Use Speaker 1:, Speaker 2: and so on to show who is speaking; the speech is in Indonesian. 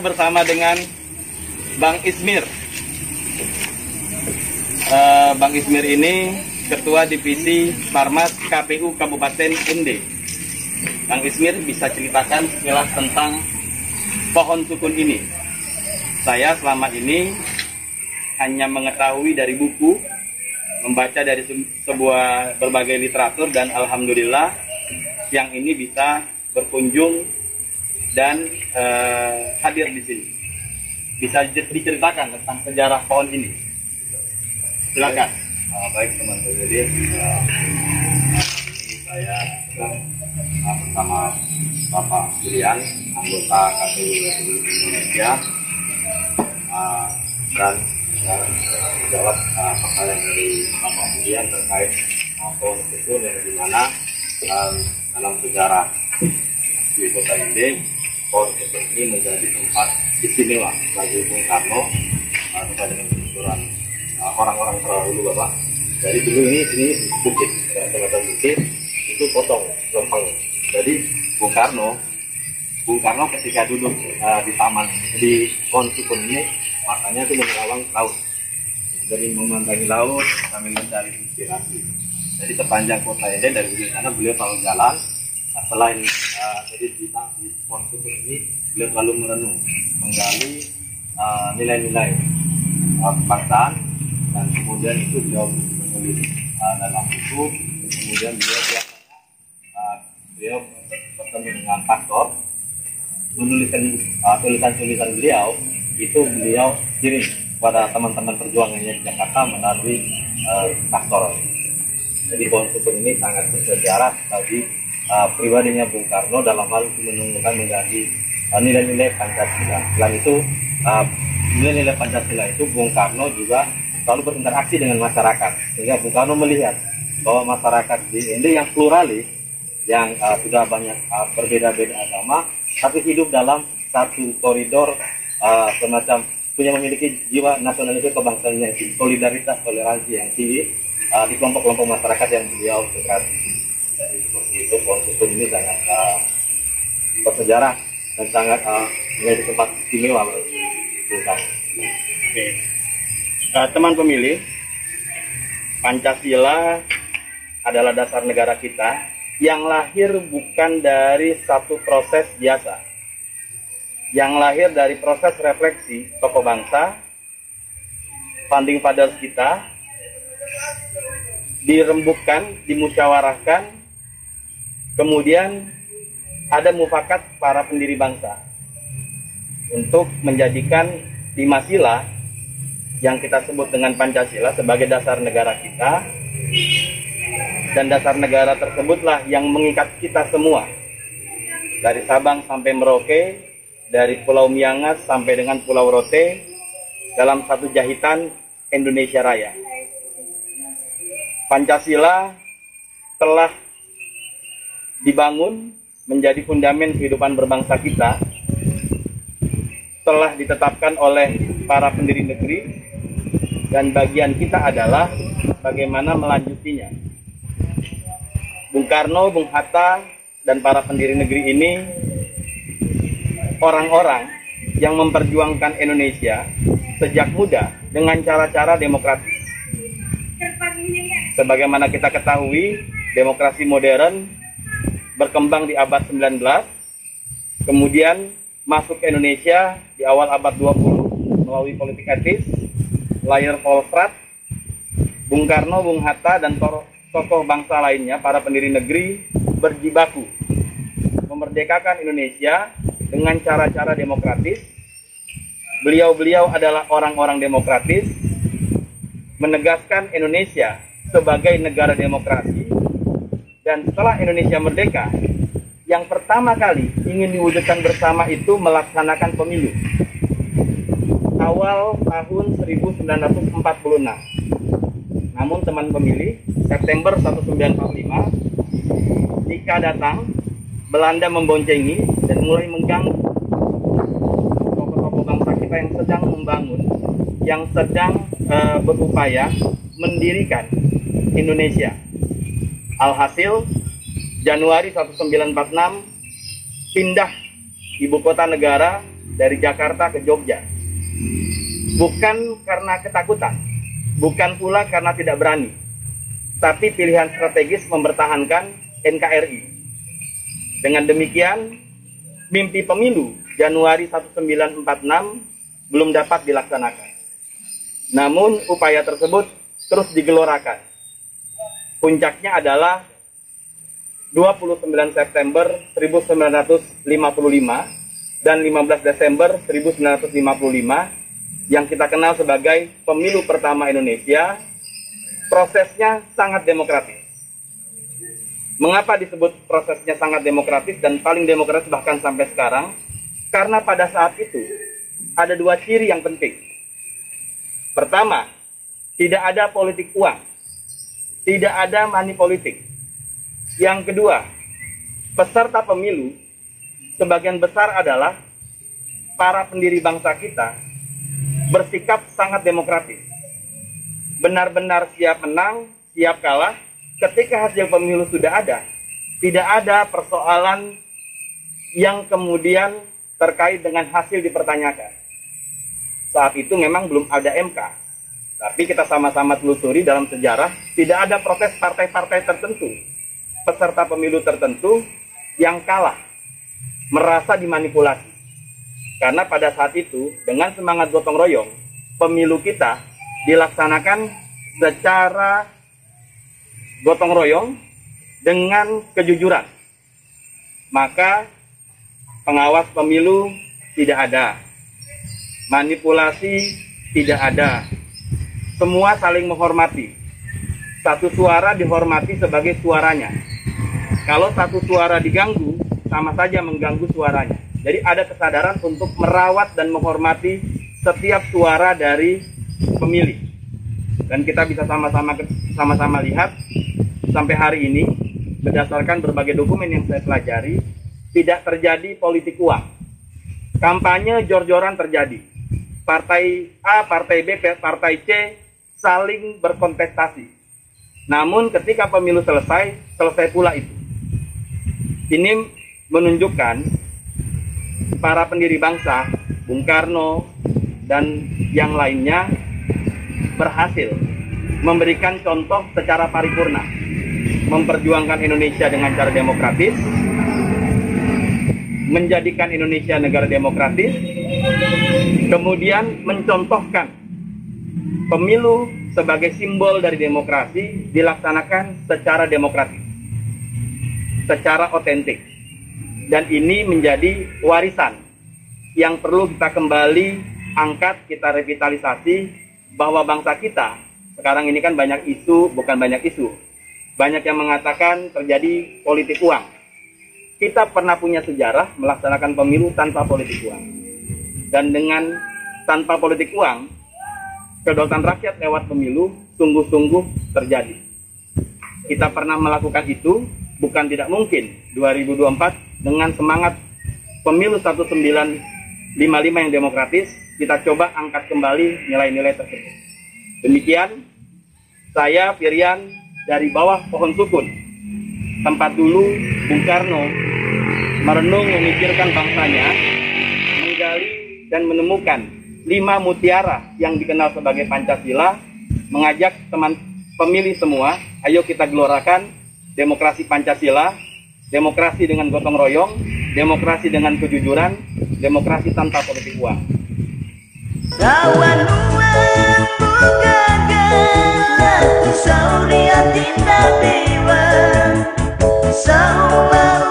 Speaker 1: bersama dengan Bang Ismir. Bang Ismir ini Ketua Divisi Farmas KPU Kabupaten ND. Bang Ismir bisa ceritakan sekilas tentang pohon sukun ini. Saya selama ini hanya mengetahui dari buku, membaca dari sebuah berbagai literatur, dan alhamdulillah siang ini bisa berkunjung dan hadir di sini. Bisa diceritakan tentang sejarah pohon ini. Silakan.
Speaker 2: Baik teman-teman, jadi ini saya bersama Bapak Julian, anggota KPU Republik Indonesia, dan menjawab pertanyaan dari Bapak Julian terkait pohon sukun yang dimana dalam sejarah di Kota Inde, pohon sukun ini menjadi tempat istimewa bagi Bung Karno terkait dengan penuturan orang-orang terdahulu, Bapak. Jadi dulu ini bukit, semacam bukit itu potong, lempeng. Jadi Bung Karno ketika duduk di taman di pohon sukun ini, matanya itu menerawang laut. Jadi memandangi laut sambil mencari inspirasi. Jadi sepanjang Kota Inde dari ujung sana beliau selalu jalan. Selain jadi di pohon sukun ini beliau selalu merenung, menggali nilai-nilai kebangsaan, dan kemudian itu beliau menulis dalam buku. Kemudian beliau bertemu dengan pastor, menuliskan tulisan-tulisan beliau itu beliau kirim kepada teman-teman perjuangannya di Jakarta melalui pastor. Jadi pohon sukun ini sangat bersejarah bagi pribadinya Bung Karno dalam hal menumbuhkan menggali nilai-nilai Pancasila. Selain itu nilai-nilai Pancasila itu Bung Karno juga selalu berinteraksi dengan masyarakat, sehingga Bung Karno melihat bahwa masyarakat di Inde yang pluralis, yang sudah banyak berbeda-beda agama, tapi hidup dalam satu koridor semacam memiliki jiwa nasionalisme kebangsaan yang tinggi, solidaritas, toleransi yang tinggi di kelompok-kelompok masyarakat yang beliau dekati. Jadi seperti itu, pohon sukun ini sangat bersejarah dan sangat menjadi tempat istimewa bagi Bung Karno.
Speaker 1: Oke. Teman pemilih, Pancasila adalah dasar negara kita yang lahir bukan dari satu proses biasa, yang lahir dari proses refleksi tokoh bangsa, founding fathers kita, dirembukkan, dimusyawarahkan, kemudian ada mufakat para pendiri bangsa untuk menjadikan 5 sila yang kita sebut dengan Pancasila sebagai dasar negara kita, dan dasar negara tersebutlah yang mengikat kita semua dari Sabang sampai Merauke, dari Pulau Miangas sampai dengan Pulau Rote dalam satu jahitan Indonesia Raya. Pancasila telah dibangun menjadi fundament kehidupan berbangsa kita, telah ditetapkan oleh para pendiri negeri, dan bagian kita adalah bagaimana melanjutinya. Bung Karno, Bung Hatta, dan para pendiri negeri ini orang-orang yang memperjuangkan Indonesia sejak muda dengan cara-cara demokratis. Sebagaimana kita ketahui, demokrasi modern berkembang di abad 19, kemudian masuk ke Indonesia di awal abad 20 melalui politik etis, lahir Polstrat, Bung Karno, Bung Hatta, dan tokoh bangsa lainnya, para pendiri negeri, berjibaku memerdekakan Indonesia dengan cara-cara demokratis. Beliau-beliau adalah orang-orang demokratis, menegaskan Indonesia sebagai negara demokrasi, dan setelah Indonesia merdeka, yang pertama kali ingin diwujudkan bersama itu melaksanakan pemilu. Awal tahun 1946. Namun teman pemilih, September 1945, Nika datang, Belanda memboncengi dan mulai mengganggu tokoh-tokoh bangsa kita yang sedang membangun, yang sedang berupaya mendirikan Indonesia. Alhasil, Januari 1946 pindah ibu kota negara dari Jakarta ke Jogja. Bukan karena ketakutan, bukan pula karena tidak berani, tapi pilihan strategis mempertahankan NKRI. Dengan demikian, mimpi pemilu Januari 1946 belum dapat dilaksanakan. Namun, upaya tersebut terus digelorakan. Puncaknya adalah 29 September 1955 dan 15 Desember 1955 yang kita kenal sebagai pemilu pertama Indonesia. Prosesnya sangat demokratis. Mengapa disebut prosesnya sangat demokratis dan paling demokratis bahkan sampai sekarang? Karena pada saat itu ada dua ciri yang penting. Pertama, tidak ada politik uang, tidak ada money politik. Yang kedua, peserta pemilu sebagian besar adalah para pendiri bangsa kita bersikap sangat demokratis. Benar-benar siap menang, siap kalah. Ketika hasil pemilu sudah ada, tidak ada persoalan yang kemudian terkait dengan hasil dipertanyakan. Saat itu memang belum ada MK. Tapi kita sama-sama telusuri dalam sejarah, tidak ada protes partai-partai tertentu, peserta pemilu tertentu yang kalah, merasa dimanipulasi. Karena pada saat itu, dengan semangat gotong royong, pemilu kita dilaksanakan secara gotong royong dengan kejujuran. Maka pengawas pemilu tidak ada, manipulasi tidak ada, semua saling menghormati. Satu suara dihormati sebagai suaranya. Kalau satu suara diganggu, sama saja mengganggu suaranya. Jadi ada kesadaran untuk merawat dan menghormati setiap suara dari pemilih. Dan kita bisa sama-sama lihat sampai hari ini, berdasarkan berbagai dokumen yang saya pelajari, tidak terjadi politik uang. Kampanye jor-joran terjadi. Partai A, partai B, partai C saling berkontestasi. Namun ketika pemilu selesai pula itu. Ini menunjukkan para pendiri bangsa, Bung Karno dan yang lainnya berhasil memberikan contoh secara paripurna, memperjuangkan Indonesia dengan cara demokratis, menjadikan Indonesia negara demokratis, kemudian mencontohkan pemilu sebagai simbol dari demokrasi dilaksanakan secara demokratis, secara otentik. Dan ini menjadi warisan yang perlu kita kembali angkat, kita revitalisasi, bahwa bangsa kita sekarang ini kan banyak isu, bukan banyak isu, banyak yang mengatakan terjadi politik uang. Kita pernah punya sejarah melaksanakan pemilu tanpa politik uang. Dan dengan tanpa politik uang, kedaulatan rakyat lewat pemilu sungguh-sungguh terjadi. Kita pernah melakukan itu, bukan tidak mungkin 2024 dengan semangat pemilu 1955 yang demokratis, kita coba angkat kembali nilai-nilai tersebut. Demikian, saya Firian dari bawah pohon sukun, tempat dulu Bung Karno merenung memikirkan bangsanya, menggali dan menemukan 5 mutiara yang dikenal sebagai Pancasila, mengajak teman pemilih semua, ayo kita gelorakan demokrasi Pancasila, demokrasi dengan gotong royong, demokrasi dengan kejujuran, demokrasi tanpa politik uang.
Speaker 3: Kawan gagal, aku sauri tindak dewa, sama